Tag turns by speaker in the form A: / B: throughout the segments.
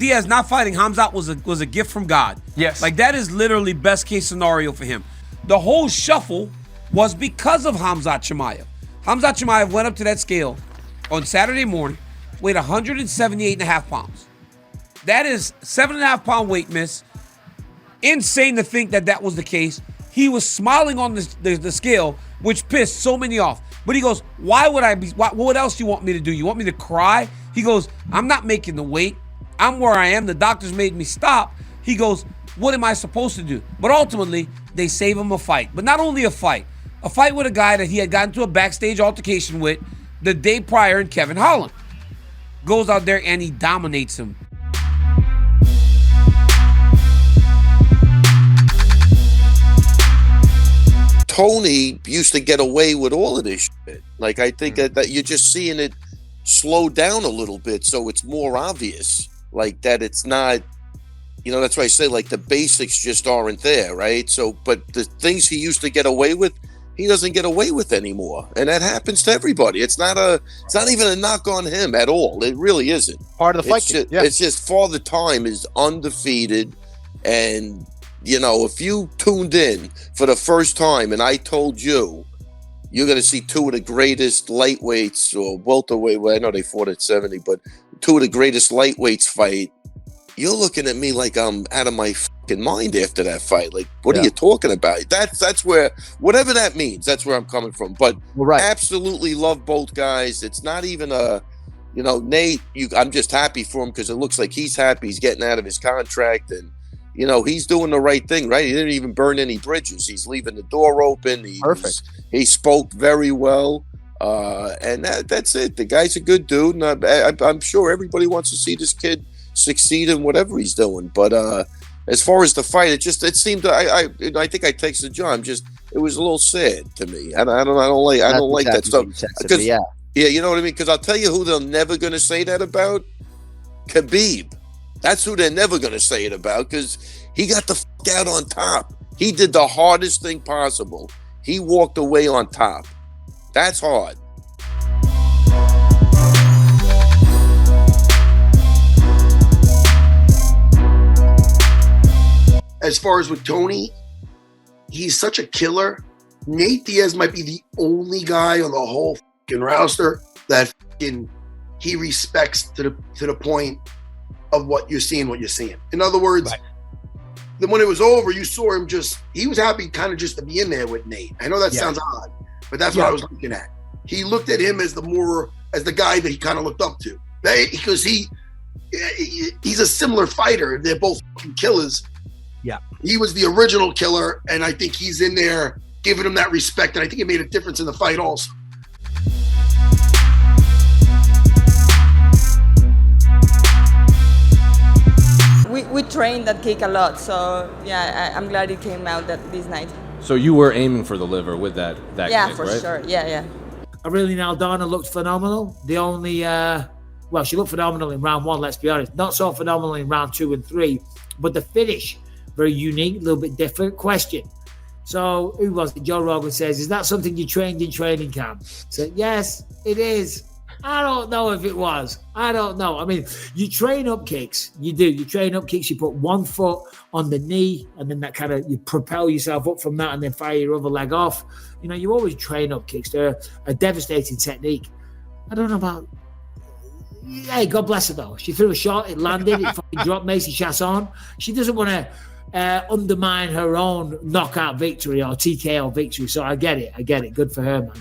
A: Diaz not fighting Khamzat was a gift from God.
B: Yes.
A: Like, that is literally best case scenario for him. The whole shuffle was because of Khamzat Chimaev. Khamzat Chimaev went up to that scale on Saturday morning, weighed 178.5 pounds. That is 7.5 pound weight miss. Insane to think that was the case. He was smiling on the scale, which pissed so many off. But he goes, why would I be, what else do you want me to do? You want me to cry? He goes, I'm not making the weight. I'm where I am. The doctors made me stop. He goes, what am I supposed to do? But ultimately, they save him a fight. But not only a fight with a guy that he had gotten to a backstage altercation with the day prior in Kevin Holland. Goes out there and he dominates him.
C: Tony used to get away with all of this shit. Like, I think that you're just seeing it slow down a little bit, so it's more obvious. Like, that it's not, you know, that's why I say, like, the basics just aren't there, right? So, but the things he used to get away with, he doesn't get away with anymore. And that happens to everybody. It's not even a knock on him at all. It really isn't.
D: Part of the fight.
C: It's just Father Time is undefeated. And, you know, if you tuned in for the first time and I told you you're going to see two of the greatest lightweights or welterweight, well, I know they fought at 70, but two of the greatest lightweights fight, you're looking at me like I'm out of my fucking mind after that fight. Like, what are you talking about? That's where, whatever that means, that's where I'm coming from. But absolutely love both guys. It's not even a, you know, Nate, I'm just happy for him because it looks like he's happy. He's getting out of his contract and, you know, he's doing the right thing, right? He didn't even burn any bridges. He's leaving the door open. He spoke very well. And that's it. The guy's a good dude. And I'm sure everybody wants to see this kid succeed in whatever he's doing. But as far as the fight, it seemed I think I texted John. It was a little sad to me. I don't like that stuff. Because, yeah, you know what I mean? Because I'll tell you who they're never going to say that about. Khabib. That's who they're never going to say it about because he got the fuck out on top. He did the hardest thing possible. He walked away on top. That's hard.
E: As far as with Tony, he's such a killer. Nate Diaz might be the only guy on the whole fucking roster that he respects to the point of what you're seeing. In other words, then when it was over, you saw him he was happy kind of just to be in there with Nate. I know that sounds odd, but that's what I was looking at. He looked at him as the guy that he kind of looked up to. Because he's a similar fighter. They're both fucking killers.
D: Yeah.
E: He was the original killer, and I think he's in there giving him that respect, and I think it made a difference in the fight also.
F: We trained that kick a lot, so yeah, I'm glad it came out this night.
G: So you were aiming for the liver with that kick,
F: for
G: right?
F: sure. Yeah.
H: Aurelian Aldana looked phenomenal. The only, she looked phenomenal in round 1, let's be honest. Not so phenomenal in round 2 and 3, but the finish, very unique, a little bit different. Question. So who was it? Joe Rogan says, is that something you trained in training camp? So yes, it is. I don't know if it was. I don't know. I mean, you train up kicks. You do. You train up kicks. You put one foot on the knee, and then that kind of, you propel yourself up from that and then fire your other leg off. You know, you always train up kicks. They're a devastating technique. I don't know about... Hey, God bless her, though. She threw a shot. It landed. It fucking dropped Macy Chiasson. She doesn't want to undermine her own knockout victory or TKO victory. So I get it. Good for her, man.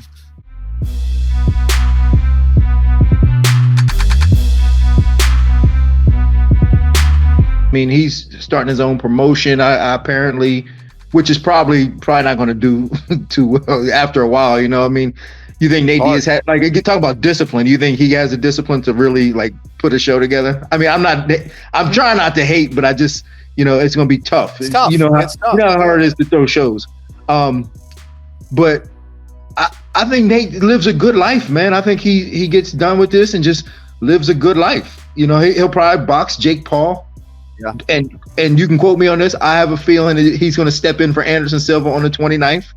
I: I mean, he's starting his own promotion. I apparently, which is probably not going to do too well after a while. You know, I mean, you think Nate Diaz had, like, you talk about discipline. You think he has the discipline to really like put a show together? I mean, I'm trying not to hate, but I just, you know, it's going to be tough.
D: It's tough.
I: You know how hard it is to throw shows. But I think Nate lives a good life, man. I think he gets done with this and just lives a good life. You know, he'll probably box Jake Paul. Yeah. And you can quote me on this. I have a feeling that he's going to step in for Anderson Silva on the 29th.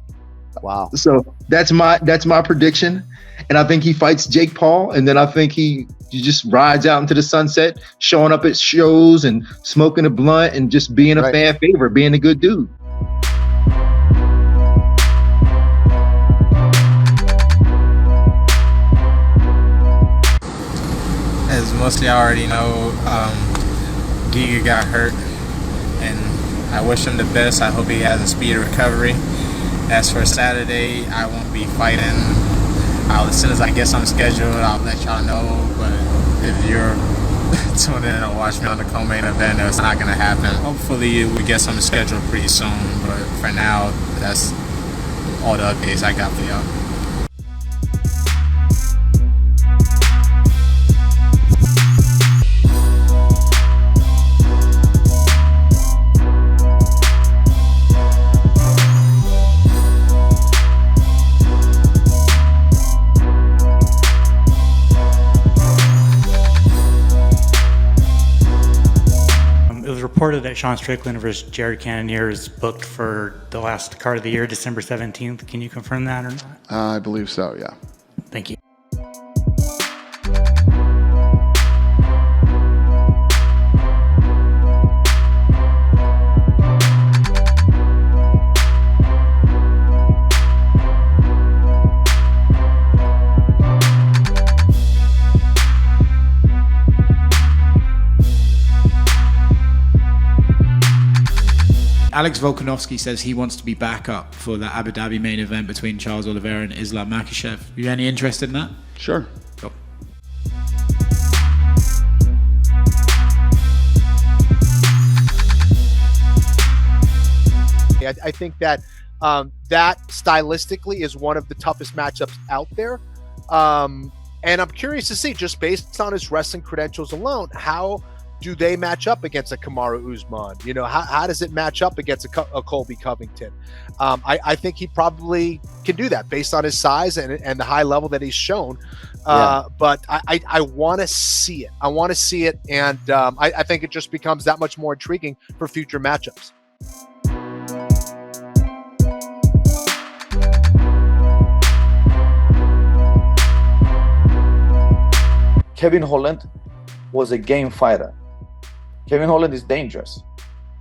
D: Wow.
I: So that's my prediction. And I think he fights Jake Paul, and then I think he just rides out into the sunset, showing up at shows and smoking a blunt and just being a fan favorite, being a good dude.
B: As mostly I already know, Giga got hurt, and I wish him the best. I hope he has a speedy recovery. As for Saturday, I won't be fighting. As soon as I get some scheduled, I'll let y'all know. But if you're tuning in and watch me on the co-main event, it's not gonna happen. Hopefully, we get something scheduled pretty soon. But for now, that's all the updates I got for y'all.
D: Reported that Sean Strickland versus Jared Cannonier is booked for the last card of the year, December 17th. Can you confirm that or not?
J: I believe so, yeah.
D: Thank you.
K: Alex Volkanovski says he wants to be back up for the Abu Dhabi main event between Charles Oliveira and Islam Makhachev. You any interest in that?
J: Sure.
K: Cool.
L: I think that that stylistically is one of the toughest matchups out there. And I'm curious to see, just based on his wrestling credentials alone, how do they match up against a Kamaru Usman? You know, how does it match up against a Colby Covington? I think he probably can do that based on his size and the high level that he's shown. But I want to see it. I want to see it. And I think it just becomes that much more intriguing for future matchups.
M: Kevin Holland was a game fighter. Kevin Holland is dangerous.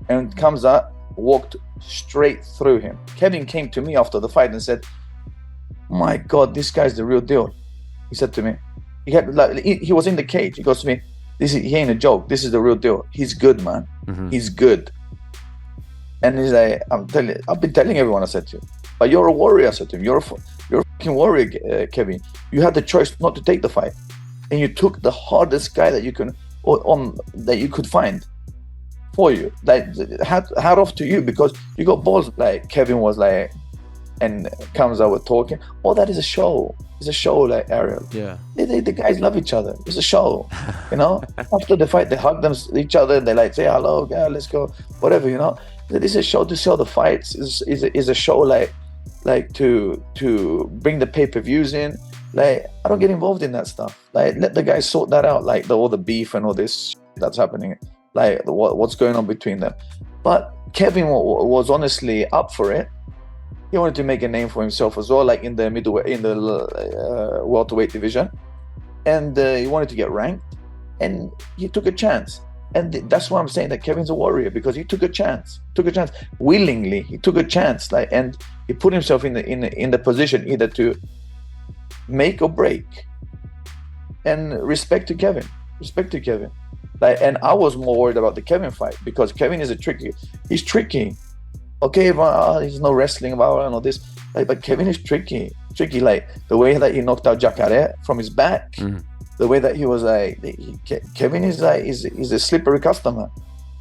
M: And Khamzat walked straight through him. Kevin came to me after the fight and said, "My God, this guy's the real deal." He said to me, he was in the cage. He goes to me, he ain't a joke. This is the real deal. He's good, man. Mm-hmm. He's good. And he's like, I've been telling everyone, I said to him, but you're a warrior, I said to him. You're a fucking warrior, Kevin. You had the choice not to take the fight. And you took the hardest guy that you could find for you. Like, hat off to you, because you got balls. Like Kevin was like, and Khamzat were talking. Oh, that is a show. It's a show, like Ariel.
G: Yeah.
M: The guys love each other. It's a show, you know. After the fight, they hug each other. They like say hello, yeah, let's go, whatever, you know. This is a show to sell the fights. Is a show like to bring the pay-per-views in. Like, I don't get involved in that stuff. Like, let the guys sort that out. Like all the beef and all this that's happening. Like what's going on between them. But Kevin was honestly up for it. He wanted to make a name for himself as well, like in the welterweight division, and he wanted to get ranked, and he took a chance. And that's why I'm saying that Kevin's a warrior, because he took a chance willingly. He took a chance, like, and he put himself in the position either to make or break. And respect to Kevin. Like, and I was more worried about the Kevin fight, because Kevin is he's tricky. Okay, he's no wrestling about and all this, like, but Kevin is tricky. Like the way that he knocked out Jacare from his back, the way that he was like, Kevin is like, he's a slippery customer,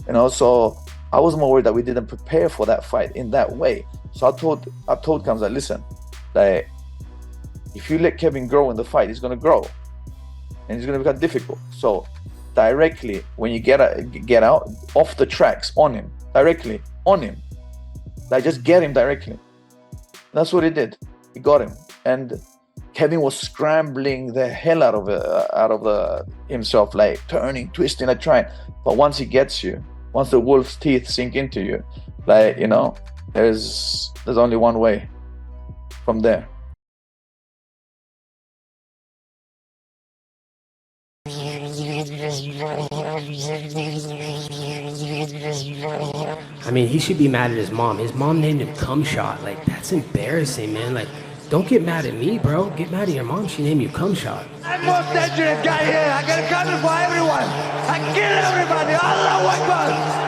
M: you know. So I was more worried that we didn't prepare for that fight in that way. So I told Khamzat, listen, like, if you let Kevin grow in the fight, he's gonna grow, and it's gonna become difficult. So directly when you get out off the tracks on him, directly on him. Like, just get him directly. That's what he did. He got him, and Kevin was scrambling the hell out of himself, like turning, twisting, and trying. But once he gets you, once the wolf's teeth sink into you, like, you know, there's only one way from there.
J: I mean, he should be mad at his mom. His mom named him Cum Shot. Like, that's embarrassing, man. Like, don't get mad at me, bro. Get mad at your mom. She named you Cum Shot.
N: I'm most dangerous guy here. I got a gun for everyone. I kill everybody. Allah Akbar.